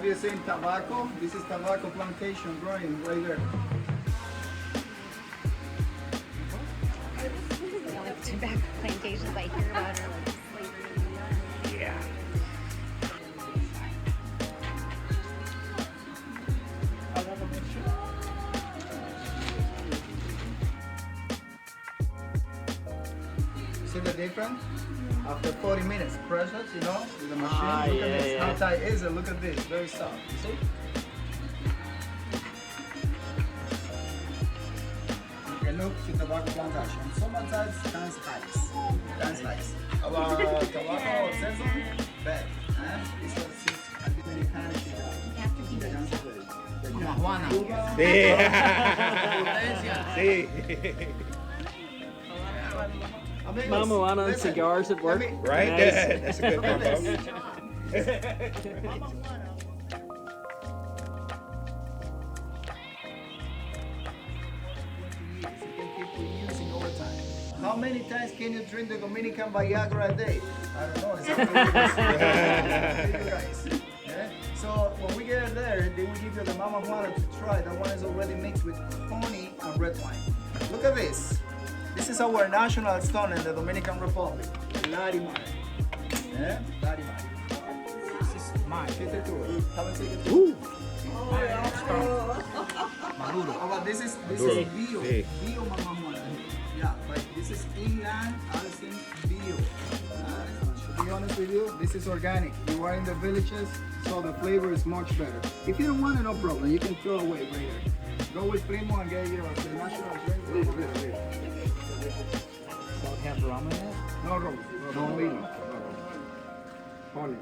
Have you seen tobacco? This is tobacco plantation growing right there. The only tobacco plantations I hear about are like slavery. Yeah. See the difference? After 40 minutes, press it, you know, with the machine. Ah, look yeah, at this. yeah. How tight is it? Look at this. Very soft. You see? Okay, look, see tobacco plantation. Sometimes times ice. Times ice. Our tobacco season, bad. This was a Dominican cigar. Marijuana. Sí. Marijuana and cigars at work. Right? Nice. That's a good combo. How many times can you drink the Dominican Viagra a day? I don't know. It's up to you guys. Yeah? So when we get there, they will give you the mama juana to try. That one is already mixed with honey and red wine. Look at this. This is our national stone in the Dominican Republic. Larimar. Yeah? Larimar. This is mine. Take it to it. Have a second. Ooh. Maduro. This is Maduro. bio. Sí. Bio mama juana. Yeah, but this is inland artisan bio. To be honest with you, this is organic. You are in the villages, so the flavor is much better. If you don't want it, no problem. You can throw away right here. Go with Primo and get your the national drink. Don't have rum in it? No rum. No vino. Only.